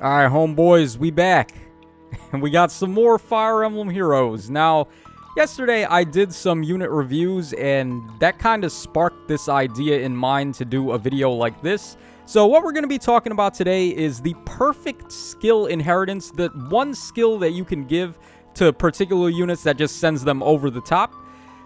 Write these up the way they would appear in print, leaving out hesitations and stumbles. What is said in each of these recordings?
Alright, homeboys, we back. And we got some more Fire Emblem heroes. Now, yesterday I did some unit reviews, and that kind of sparked this idea in mind to do a video like this. So what we're going to be talking about today is the perfect skill inheritance, the one skill that you can give to particular units that just sends them over the top.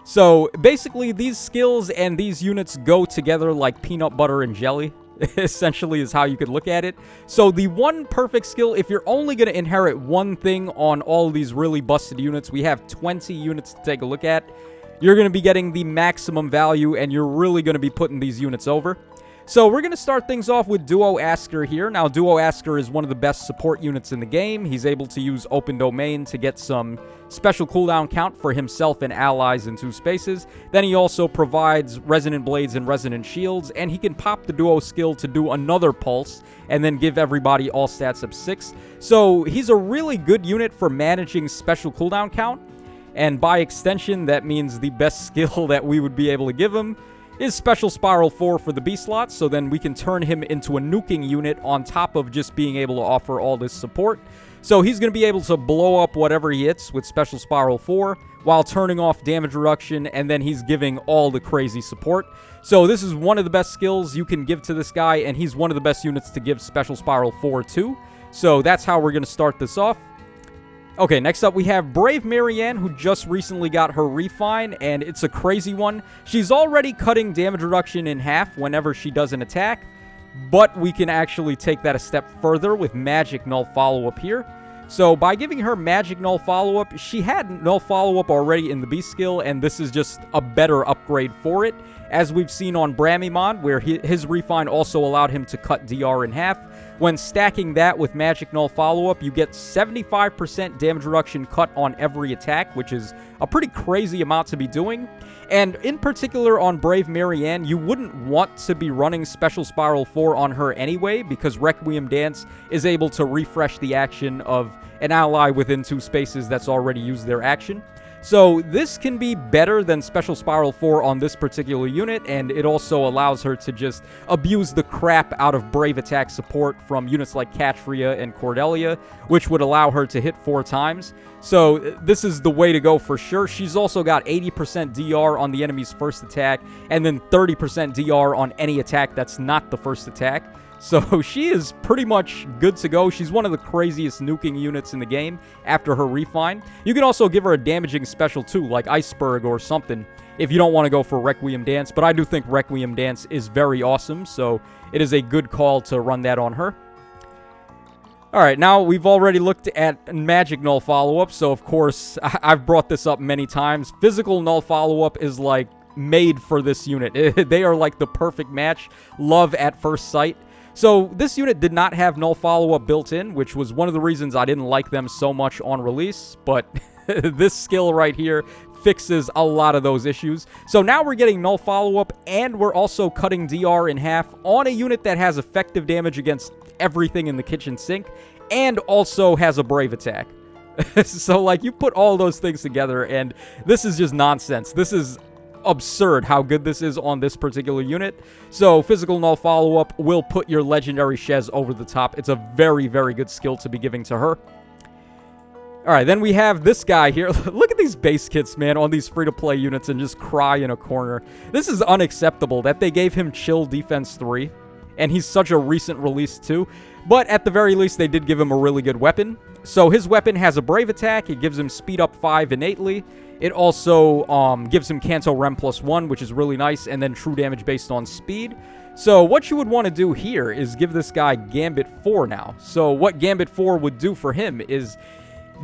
So basically, these skills and these units go together like peanut butter and jelly. Essentially is how you could look at it. So the one perfect skill, if you're only going to inherit one thing on all of these really busted units, we have 20 units to take a look at. You're going to be getting the maximum value, and you're really going to be putting these units over. So we're going to start things off with Duo Asker here. Now, Duo Asker is one of the best support units in the game. He's able to use Open Domain to get some special cooldown count for himself and allies in 2 spaces. Then he also provides Resonant Blades and Resonant Shields, and he can pop the Duo skill to do another pulse and then give everybody all stats up 6. So he's a really good unit for managing special cooldown count, and by extension, that means the best skill that we would be able to give him is Special Spiral 4 for the B slots, so then we can turn him into a nuking unit on top of just being able to offer all this support. So he's going to be able to blow up whatever he hits with Special Spiral 4 while turning off damage reduction, and then he's giving all the crazy support. So this is one of the best skills you can give to this guy, and he's one of the best units to give Special Spiral 4 to. So that's how we're going to start this off. Okay, next up we have Brave Marianne, who just recently got her refine, and it's a crazy one. She's already cutting damage reduction in half whenever she does an attack, but we can actually take that a step further with Magic Null Follow-Up here. So by giving her Magic Null Follow-Up, she had Null Follow-Up already in the B skill, and this is just a better upgrade for it, as we've seen on Bramimon, where his refine also allowed him to cut DR in half. When stacking that with Magic Null Follow-Up, you get 75% damage reduction cut on every attack, which is a pretty crazy amount to be doing. And in particular on Brave Marianne, you wouldn't want to be running Special Spiral 4 on her anyway, because Requiem Dance is able to refresh the action of an ally within 2 spaces that's already used their action. So this can be better than Special Spiral 4 on this particular unit, and it also allows her to just abuse the crap out of Brave Attack support from units like Catria and Cordelia, which would allow her to hit 4 times. So this is the way to go for sure. She's also got 80% DR on the enemy's first attack, and then 30% DR on any attack that's not the first attack. So she is pretty much good to go. She's one of the craziest nuking units in the game after her refine. You can also give her a damaging special too, like Iceberg or something, if you don't want to go for Requiem Dance. But I do think Requiem Dance is very awesome, so it is a good call to run that on her. Alright, now we've already looked at Magic Null Follow-Up, so of course, I've brought this up many times. Physical Null Follow-Up is like made for this unit. They are like the perfect match. Love at first sight. So this unit did not have Null Follow-Up built in, which was one of the reasons I didn't like them so much on release, but this skill right here fixes a lot of those issues. So now we're getting Null Follow-Up, and we're also cutting DR in half on a unit that has effective damage against everything in the kitchen sink, and also has a Brave Attack. So, like, you put all those things together, and this is just nonsense. This is absurd how good this is on this particular unit. So Physical Null Follow-Up will put your Legendary Shez over the top. It's a very, very good skill to be giving to her. Alright, then we have this guy here. Look at these base kits, man, on these free-to-play units and just cry in a corner. This is unacceptable that they gave him Chill Defense 3, and he's such a recent release too. But at the very least, they did give him a really good weapon. So his weapon has a Brave Attack. It gives him Speed Up 5 innately. It also gives him Canto Rem +1, which is really nice, and then true damage based on speed. So what you would want to do here is give this guy Gambit 4 now. So what Gambit 4 would do for him is,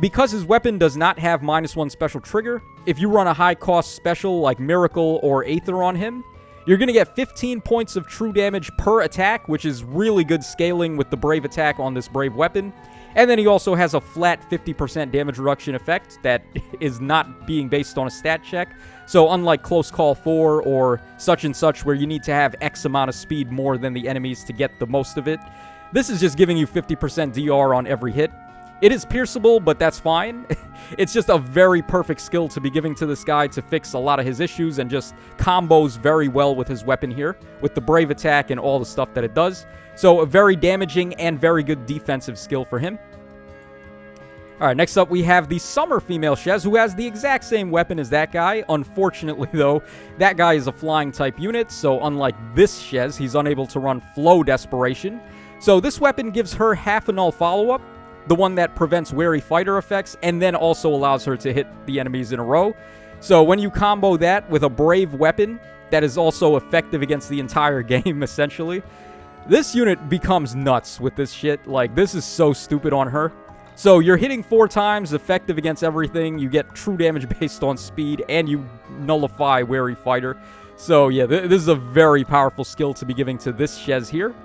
because his weapon does not have -1 special trigger, if you run a high-cost special like Miracle or Aether on him, you're going to get 15 points of true damage per attack, which is really good scaling with the Brave Attack on this Brave weapon. And then he also has a flat 50% damage reduction effect that is not being based on a stat check. So unlike Close Call 4 or such and such, where you need to have X amount of speed more than the enemies to get the most of it, this is just giving you 50% DR on every hit. It is pierceable, but that's fine. It's just a very perfect skill to be giving to this guy to fix a lot of his issues and just combos very well with his weapon here, with the Brave attack and all the stuff that it does. So a very damaging and very good defensive skill for him. Alright, next up we have the Summer female Shez, who has the exact same weapon as that guy. Unfortunately, though, that guy is a flying type unit, so unlike this Shez, he's unable to run Flow Desperation. So this weapon gives her half a null follow-up, the one that prevents wary fighter effects, and then also allows her to hit the enemies in a row. So when you combo that with a Brave weapon that is also effective against the entire game, essentially, this unit becomes nuts with this shit. Like, this is so stupid on her. So you're hitting 4 times, effective against everything, you get true damage based on speed, and you nullify wary fighter. So yeah, this is a very powerful skill to be giving to this Shez here.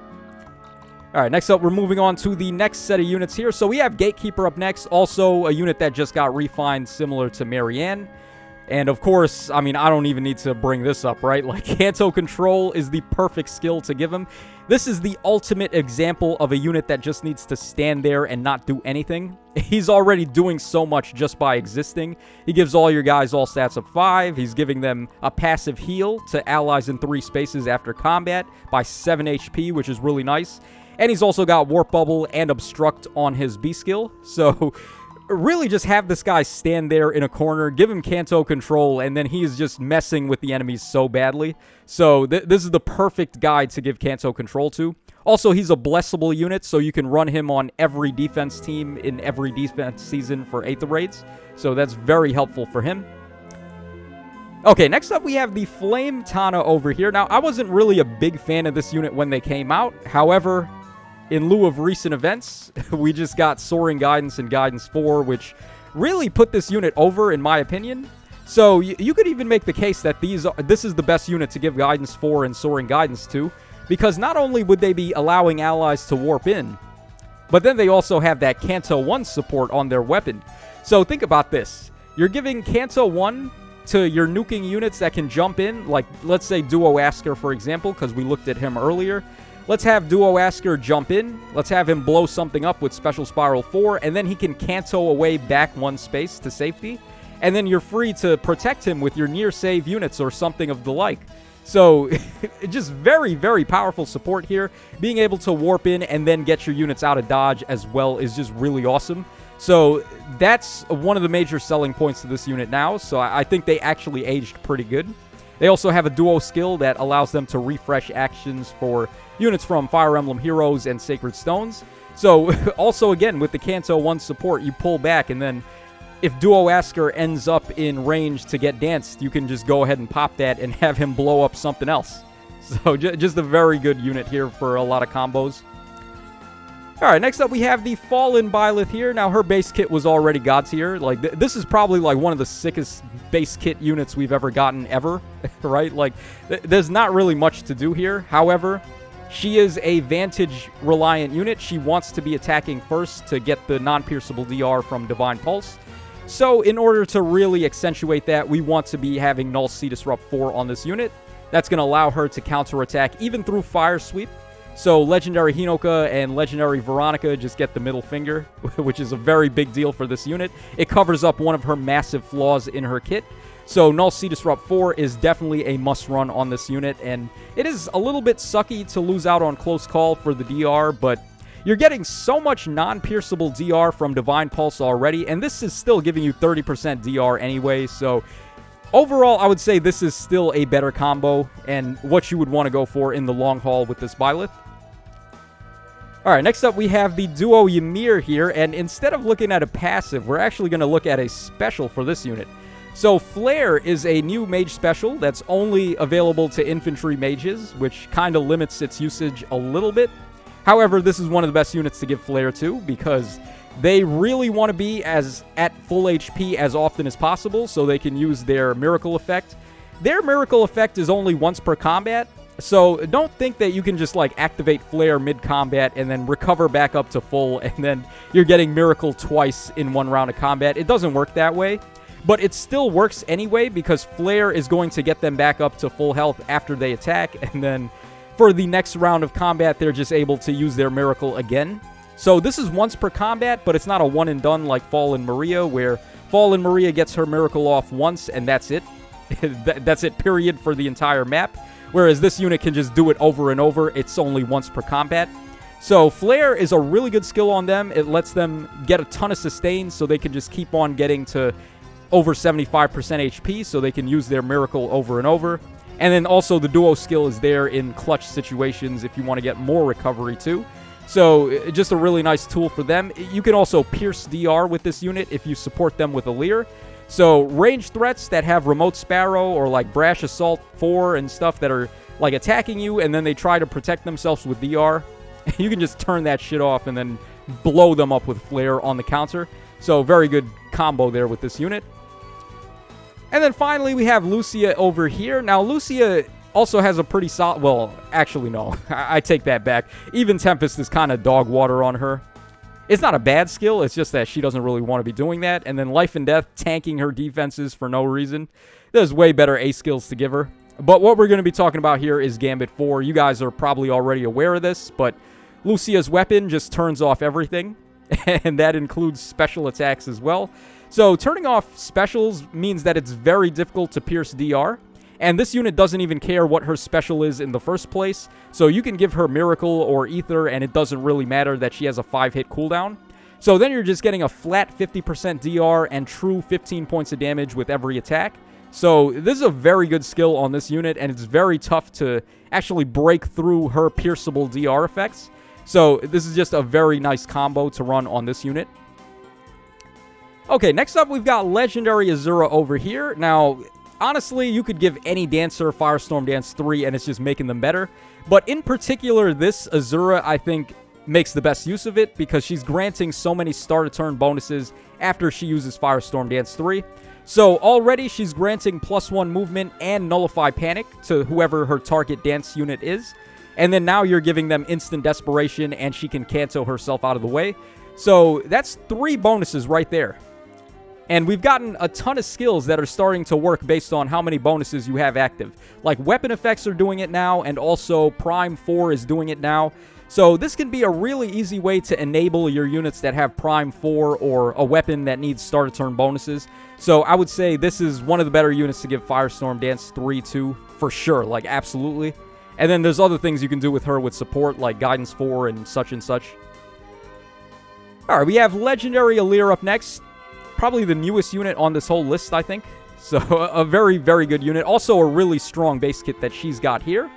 Alright, next up, we're moving on to the next set of units here. So we have Gatekeeper up next, also a unit that just got refined similar to Marianne. And of course, I mean, I don't even need to bring this up, right? Like, Canto Control is the perfect skill to give him. This is the ultimate example of a unit that just needs to stand there and not do anything. He's already doing so much just by existing. He gives all your guys all stats of 5. He's giving them a passive heal to allies in 3 spaces after combat by 7 HP, which is really nice. And he's also got Warp Bubble and Obstruct on his B skill. So really just have this guy stand there in a corner, give him Canto Control, and then he is just messing with the enemies so badly. So this is the perfect guy to give Canto Control to. Also, he's a blessable unit, so you can run him on every defense team in every defense season for Aether Raids. So that's very helpful for him. Okay, next up we have the Flame Tana over here. Now, I wasn't really a big fan of this unit when they came out. However, in lieu of recent events, we just got Soaring Guidance and Guidance 4, which really put this unit over, in my opinion. So you could even make the case that this is the best unit to give Guidance 4 and Soaring Guidance to, because not only would they be allowing allies to warp in, but then they also have that Canto 1 support on their weapon. So think about this. You're giving Canto 1 to your nuking units that can jump in, like, let's say Duo Asker, for example, because we looked at him earlier. Let's have Duo Asker jump in. Let's have him blow something up with Special Spiral 4, and then he can Canto away back 1 space to safety. And then you're free to protect him with your near save units or something of the like. So, just very, very powerful support here. Being able to warp in and then get your units out of dodge as well is just really awesome. So, that's one of the major selling points to this unit now. So, I think they actually aged pretty good. They also have a duo skill that allows them to refresh actions for units from Fire Emblem Heroes and Sacred Stones. So, also again, with the Canto 1 support, you pull back, and then if Duo Asker ends up in range to get danced, you can just go ahead and pop that and have him blow up something else. So, just a very good unit here for a lot of combos. Alright, next up we have the Fallen Byleth here. Now, her base kit was already God tier. Like, this is probably, like, one of the sickest base kit units we've ever gotten ever, right? Like, there's not really much to do here. However, she is a Vantage-reliant unit. She wants to be attacking first to get the non-pierceable DR from Divine Pulse. So, in order to really accentuate that, we want to be having Null Sea Disrupt 4 on this unit. That's going to allow her to counterattack even through Fire Sweep. So, Legendary Hinoka and Legendary Veronica just get the middle finger, which is a very big deal for this unit. It covers up one of her massive flaws in her kit. So, Null Sea Disrupt 4 is definitely a must-run on this unit, and it is a little bit sucky to lose out on Close Call for the DR, but you're getting so much non-pierceable DR from Divine Pulse already, and this is still giving you 30% DR anyway, so overall, I would say this is still a better combo, and what you would want to go for in the long haul with this Byleth. Alright, next up we have the duo Ymir here, and instead of looking at a passive, we're actually going to look at a special for this unit. So, Flare is a new mage special that's only available to infantry mages, which kind of limits its usage a little bit. However, this is one of the best units to give Flare to, because they really want to be at full HP as often as possible, so they can use their Miracle Effect. Their Miracle Effect is only once per combat, so don't think that you can just, like, activate Flare mid-combat and then recover back up to full, and then you're getting Miracle twice in one round of combat. It doesn't work that way. But it still works anyway, because Flare is going to get them back up to full health after they attack, and then for the next round of combat, they're just able to use their Miracle again. So this is once per combat, but it's not a one and done like Fallen Maria, where Fallen Maria gets her miracle off once and that's it. That's it, period, for the entire map. Whereas this unit can just do it over and over. It's only once per combat. So Flare is a really good skill on them. It lets them get a ton of sustain so they can just keep on getting to over 75% HP so they can use their miracle over and over. And then also the duo skill is there in clutch situations if you want to get more recovery too. So just a really nice tool for them. You can also pierce DR with this unit if you support them with Allure. So range threats that have Remote Sparrow or like Brash Assault 4 and stuff that are like attacking you and then they try to protect themselves with DR, you can just turn that shit off and then blow them up with Flare on the counter. So very good combo there with this unit. And then finally we have Lucia over here. Now Lucia also has a pretty solid... Well, actually no. I take that back. Even Tempest is kind of dog water on her. It's not a bad skill. It's just that she doesn't really want to be doing that. And then Life and Death tanking her defenses for no reason. There's way better A skills to give her. But what we're going to be talking about here is Gambit 4. You guys are probably already aware of this, but Lucia's weapon just turns off everything. And that includes special attacks as well. So turning off specials means that it's very difficult to pierce DR. And this unit doesn't even care what her special is in the first place. So you can give her Miracle or Ether, and it doesn't really matter that she has a 5-hit cooldown. So then you're just getting a flat 50% DR and true 15 points of damage with every attack. So this is a very good skill on this unit, and it's very tough to actually break through her pierceable DR effects. So this is just a very nice combo to run on this unit. Okay, next up we've got Legendary Azura over here. Now, honestly, you could give any dancer Firestorm Dance 3 and it's just making them better. But in particular, this Azura, I think, makes the best use of it because she's granting so many start-to-turn bonuses after she uses Firestorm Dance 3. So already she's granting +1 movement and Nullify Panic to whoever her target dance unit is. And then now you're giving them instant Desperation and she can Kanto herself out of the way. So that's 3 bonuses right there. And we've gotten a ton of skills that are starting to work based on how many bonuses you have active. Like weapon effects are doing it now, and also Prime 4 is doing it now. So this can be a really easy way to enable your units that have Prime 4 or a weapon that needs start-to-turn bonuses. So I would say this is one of the better units to give Firestorm Dance 3 to, for sure, like absolutely. And then there's other things you can do with her with support, like Guidance 4 and such and such. Alright, we have Legendary Allure up next. Probably the newest unit on this whole list, I think. So, a very, very good unit. Also, a really strong base kit that she's got here.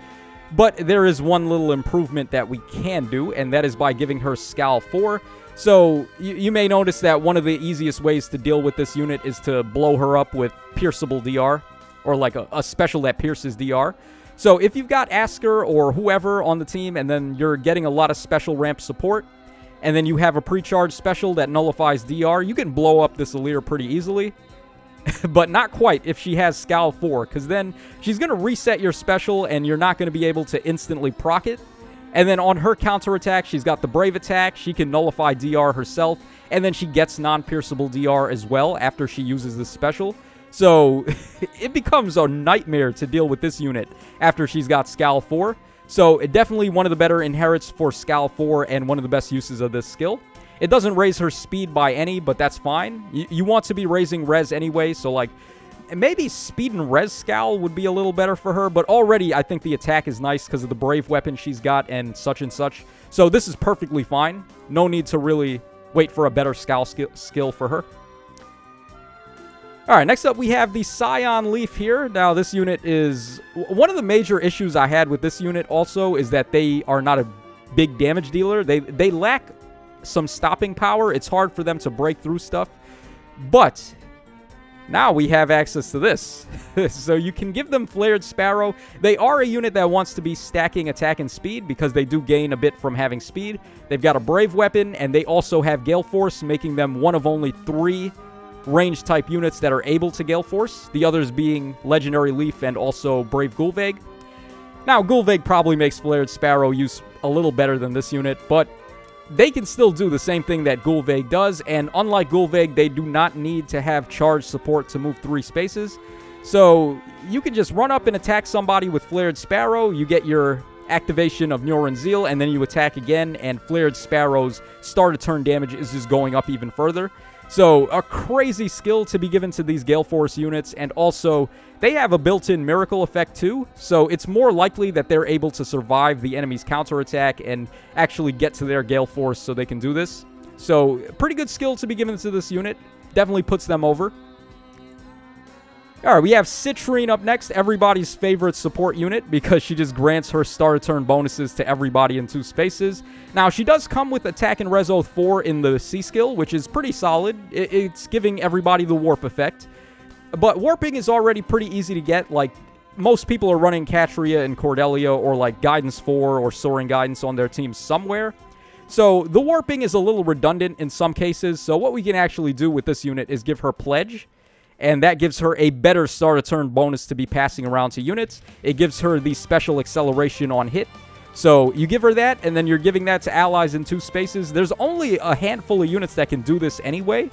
But there is one little improvement that we can do, and that is by giving her Scowl 4. So, you may notice that one of the easiest ways to deal with this unit is to blow her up with Pierceable DR, or like a special that pierces DR. So, if you've got Asker or whoever on the team, and then you're getting a lot of special ramp support, and then you have a pre-charge special that nullifies DR, you can blow up this Allure pretty easily. But not quite if she has Scowl 4, because then she's going to reset your special, and you're not going to be able to instantly proc it. And then on her counterattack, she's got the Brave attack. She can nullify DR herself, and then she gets non-pierceable DR as well after she uses this special. So it becomes a nightmare to deal with this unit after she's got Scowl 4. So, definitely one of the better inherits for Scowl 4 and one of the best uses of this skill. It doesn't raise her speed by any, but that's fine. You want to be raising res anyway, so like, maybe speed and res Scowl would be a little better for her, but already I think the attack is nice because of the Brave weapon she's got and such and such. So this is perfectly fine. No need to really wait for a better Scowl skill for her. Alright, next up we have the Scion Leaf here. Now, this unit is... One of the major issues I had with this unit also is that they are not a big damage dealer. They lack some stopping power. It's hard for them to break through stuff. But now we have access to this. So you can give them Flared Sparrow. They are a unit that wants to be stacking attack and speed because they do gain a bit from having speed. They've got a Brave weapon, and they also have Gale Force, making them one of only 3... range type units that are able to Gale Force, the others being Legendary Leaf and also Brave Gulveg. Now, Gulveg probably makes Flared Sparrow use a little better than this unit, but they can still do the same thing that Gulveg does, and unlike Gulveg, they do not need to have charge support to move 3 spaces. So, you can just run up and attack somebody with Flared Sparrow, you get your activation of Neuron Zeal, and then you attack again, and Flared Sparrow's start of turn damage is just going up even further. So, a crazy skill to be given to these Gale Force units, and also, they have a built-in Miracle effect too, so it's more likely that they're able to survive the enemy's counterattack and actually get to their Gale Force so they can do this. So, pretty good skill to be given to this unit. Definitely puts them over. Alright, we have Citrine up next, everybody's favorite support unit, because she just grants her start of turn bonuses to everybody in 2 spaces. Now, she does come with Attack and Res Oath 4 in the C skill, which is pretty solid. It's giving everybody the Warp effect. But Warping is already pretty easy to get. Like, most people are running Catria and Cordelia, or like Guidance 4 or Soaring Guidance on their team somewhere. So, the Warping is a little redundant in some cases, so what we can actually do with this unit is give her Pledge. And that gives her a better start of turn bonus to be passing around to units. It gives her the special acceleration on hit. So you give her that, and then you're giving that to allies in 2 spaces. There's only a handful of units that can do this anyway.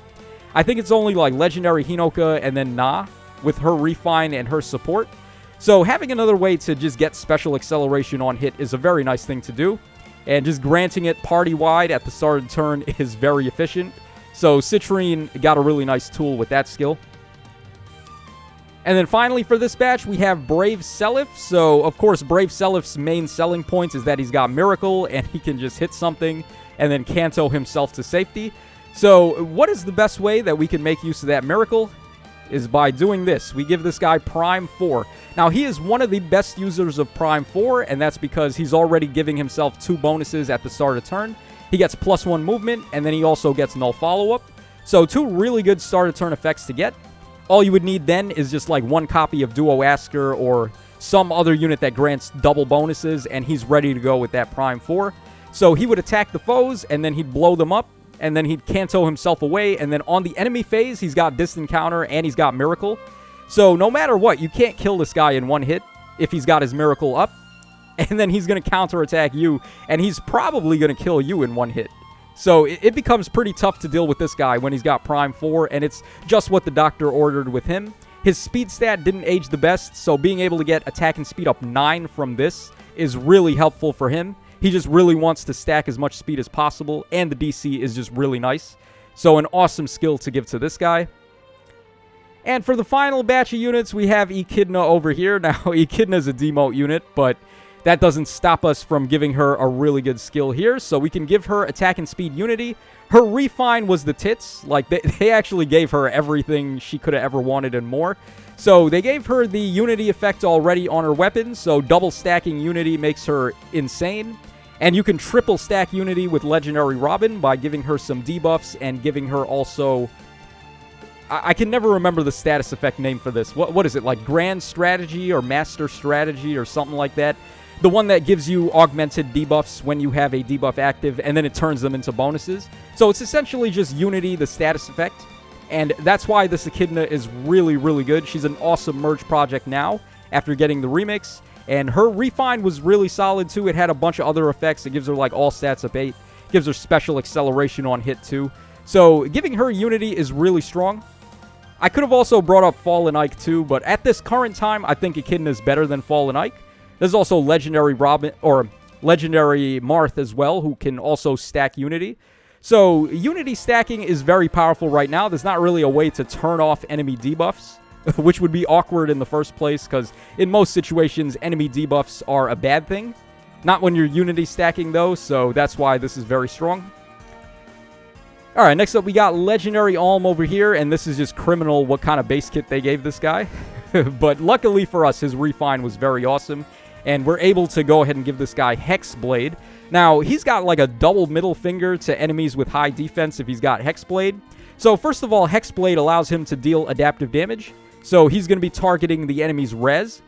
I think it's only like Legendary Hinoka and then Na with her Refine and her support. So having another way to just get special acceleration on hit is a very nice thing to do. And just granting it party-wide at the start of the turn is very efficient. So Citrine got a really nice tool with that skill. And then finally for this batch, we have Brave Seliph. So, of course, Brave Seliph's main selling points is that he's got Miracle, and he can just hit something and then Kanto himself to safety. So, what is the best way that we can make use of that Miracle? Is by doing this. We give this guy Prime 4. Now, he is one of the best users of Prime 4, and that's because he's already giving himself 2 bonuses at the start of turn. He gets +1 movement, and then he also gets Null Follow-Up. So, 2 really good start of turn effects to get. All you would need then is just like 1 copy of Duo Asker or some other unit that grants double bonuses, and he's ready to go with that Prime 4. So he would attack the foes, and then he'd blow them up, and then he'd Kanto himself away, and then on the enemy phase, he's got Distant Counter, and he's got Miracle. So no matter what, you can't kill this guy in 1 hit if he's got his Miracle up, and then he's going to counterattack you, and he's probably going to kill you in 1 hit. So it becomes pretty tough to deal with this guy when he's got Prime 4, and it's just what the doctor ordered with him. His speed stat didn't age the best, so being able to get attack and speed up 9 from this is really helpful for him. He just really wants to stack as much speed as possible, and the DC is just really nice. So an awesome skill to give to this guy. And for the final batch of units, we have Echidna over here. Now, Echidna is a demote unit, but that doesn't stop us from giving her a really good skill here. So we can give her attack and speed unity. Her Refine was the tits. Like, they actually gave her everything she could have ever wanted and more. So they gave her the unity effect already on her weapons. So double stacking unity makes her insane. And you can triple stack unity with Legendary Robin by giving her some debuffs and giving her also... I can never remember the status effect name for this. What is it? Like Grand Strategy or Master Strategy or something like that? The one that gives you augmented debuffs when you have a debuff active, and then it turns them into bonuses. So it's essentially just Unity, the status effect. And that's why this Echidna is really, really good. She's an awesome merge project now, after getting the remix. And her Refine was really solid, too. It had a bunch of other effects. It gives her, like, all stats up 8. Gives her special acceleration on hit, too. So giving her Unity is really strong. I could have also brought up Fallen Ike, too. But at this current time, I think Echidna is better than Fallen Ike. There's also Legendary Robin, or Legendary Marth as well, who can also stack Unity. So, Unity stacking is very powerful right now. There's not really a way to turn off enemy debuffs, which would be awkward in the first place, because in most situations, enemy debuffs are a bad thing. Not when you're Unity stacking, though, so that's why this is very strong. Alright, next up we got Legendary Alm over here, and this is just criminal what kind of base kit they gave this guy. But luckily for us, his Refine was very awesome. And we're able to go ahead and give this guy Hexblade. Now, he's got like a double middle finger to enemies with high defense if he's got Hexblade. So, first of all, Hexblade allows him to deal adaptive damage. So, he's going to be targeting the enemy's res.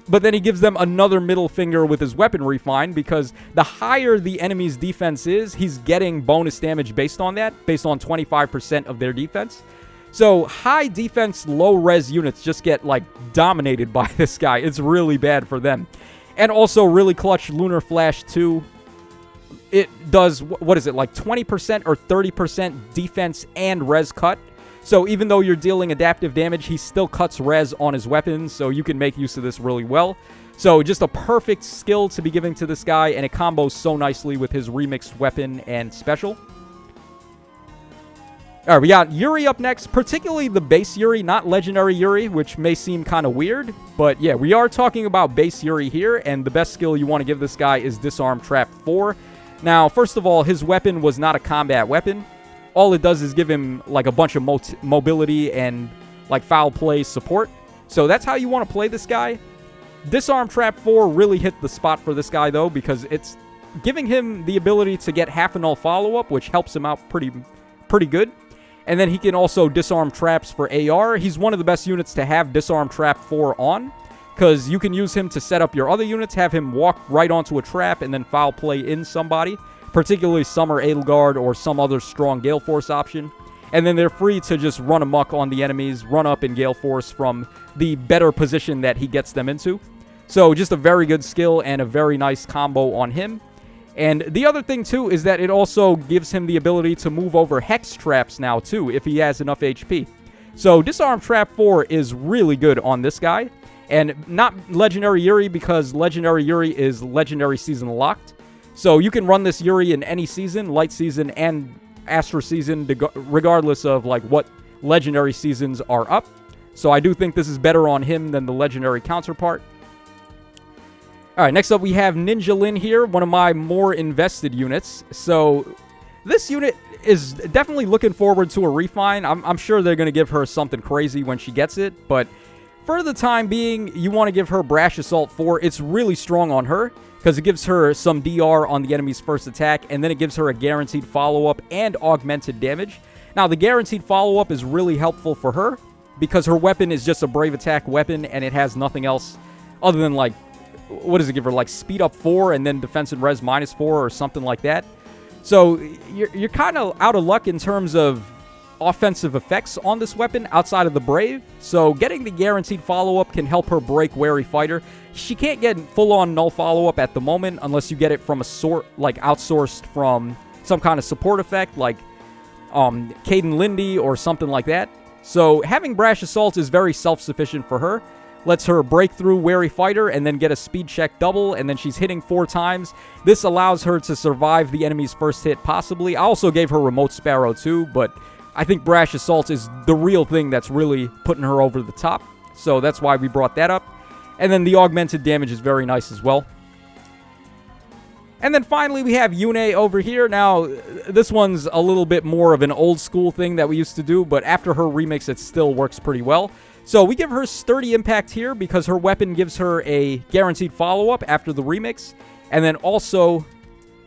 But then he gives them another middle finger with his weapon Refine, because the higher the enemy's defense is, he's getting bonus damage based on that, based on 25% of their defense. So, high defense, low res units just get, like, dominated by this guy. It's really bad for them. And also, really clutch Lunar Flash 2. It does, what is it, like 20% or 30% defense and res cut. So even though you're dealing adaptive damage, he still cuts res on his weapons, so you can make use of this really well. So just a perfect skill to be giving to this guy, and it combos so nicely with his remixed weapon and special. All right, we got Yuri up next, particularly the base Yuri, not legendary Yuri, which may seem kind of weird. But yeah, we are talking about base Yuri here, and the best skill you want to give this guy is Disarm Trap 4. Now, first of all, his weapon was not a combat weapon. All it does is give him like a bunch of mobility and like foul play support. So that's how you want to play this guy. Disarm Trap 4 really hit the spot for this guy, though, because it's giving him the ability to get half a null follow-up, which helps him out pretty good. And then he can also disarm traps for AR. He's one of the best units to have Disarm Trap 4 on, because you can use him to set up your other units, have him walk right onto a trap, and then foul play in somebody, particularly Summer Edelgard or some other strong Gale Force option. And then they're free to just run amok on the enemies, run up in Gale Force from the better position that he gets them into. So just a very good skill and a very nice combo on him. And the other thing, too, is that it also gives him the ability to move over Hex Traps now, too, if he has enough HP. So Disarm Trap 4 is really good on this guy. And not Legendary Yuri, because Legendary Yuri is Legendary Season locked. So you can run this Yuri in any season, Light Season and Astra Season, regardless of like what Legendary Seasons are up. So I do think this is better on him than the Legendary counterpart. Alright, next up we have Ninjalin here, one of my more invested units. So, this unit is definitely looking forward to a refine. I'm sure they're going to give her something crazy when she gets it, but for the time being, you want to give her Brash Assault 4. It's really strong on her, because it gives her some DR on the enemy's first attack, and then it gives her a guaranteed follow-up and augmented damage. Now, the guaranteed follow-up is really helpful for her, because her weapon is just a Brave Attack weapon, and it has nothing else other than, like, what does it give her? Like speed up 4 and then defense and res -4 or something like that. So you're kind of out of luck in terms of offensive effects on this weapon outside of the Brave. So getting the guaranteed follow-up can help her break Wary Fighter. She can't get full-on null follow-up at the moment unless you get it from a sort, like outsourced from some kind of support effect like Caden Lindy or something like that. So having Brash Assault is very self-sufficient for her. Lets her break through Wary Fighter and then get a speed check double, and then she's hitting 4 times. This allows her to survive the enemy's first hit, possibly. I also gave her Remote Sparrow, too, but I think Brash Assault is the real thing that's really putting her over the top. So that's why we brought that up. And then the augmented damage is very nice as well. And then finally, we have Yune over here. Now, this one's a little bit more of an old school thing that we used to do, but after her remix, it still works pretty well. So we give her Sturdy Impact here because her weapon gives her a guaranteed follow-up after the remix. And then also,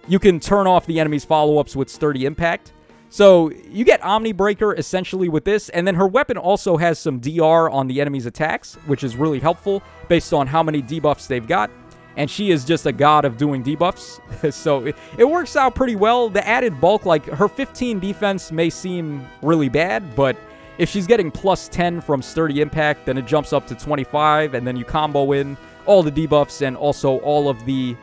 you can turn off the enemy's follow-ups with Sturdy Impact. So you get Omni Breaker essentially with this. And then her weapon also has some DR on the enemy's attacks, which is really helpful based on how many debuffs they've got. And she is just a god of doing debuffs. So it works out pretty well. The added bulk, like her 15 defense may seem really bad, but if she's getting plus 10 from Sturdy Impact, then it jumps up to 25, and then you combo in all the debuffs and also all of the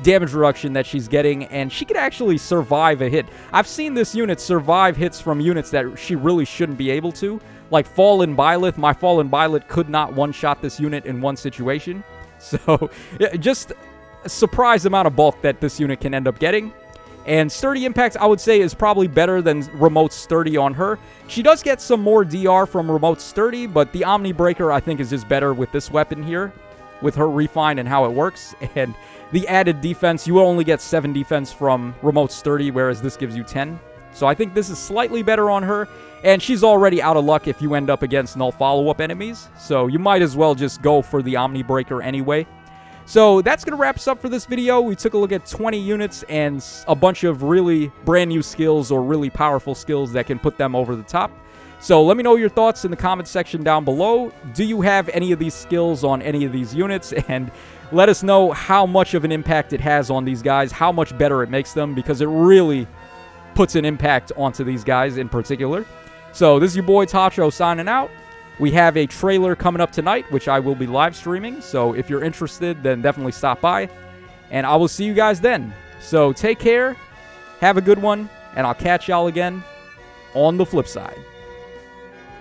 damage reduction that she's getting, and she can actually survive a hit. I've seen this unit survive hits from units that she really shouldn't be able to. Like Fallen Byleth, my Fallen Byleth could not one-shot this unit in one situation. So, just a surprise amount of bulk that this unit can end up getting. And Sturdy Impact, I would say, is probably better than Remote Sturdy on her. She does get some more DR from Remote Sturdy, but the Omni Breaker, I think, is just better with this weapon here, with her refine and how it works. And the added defense, you will only get 7 defense from Remote Sturdy, whereas this gives you 10. So I think this is slightly better on her. And she's already out of luck if you end up against null follow-up enemies. So you might as well just go for the Omni Breaker anyway. So that's going to wrap us up for this video. We took a look at 20 units and a bunch of really brand new skills or really powerful skills that can put them over the top. So let me know your thoughts in the comment section down below. Do you have any of these skills on any of these units? And let us know how much of an impact it has on these guys, how much better it makes them, because it really puts an impact onto these guys in particular. So this is your boy Tacho signing out. We have a trailer coming up tonight, which I will be live streaming. So if you're interested, then definitely stop by. And I will see you guys then. So take care, have a good one, and I'll catch y'all again on the flip side.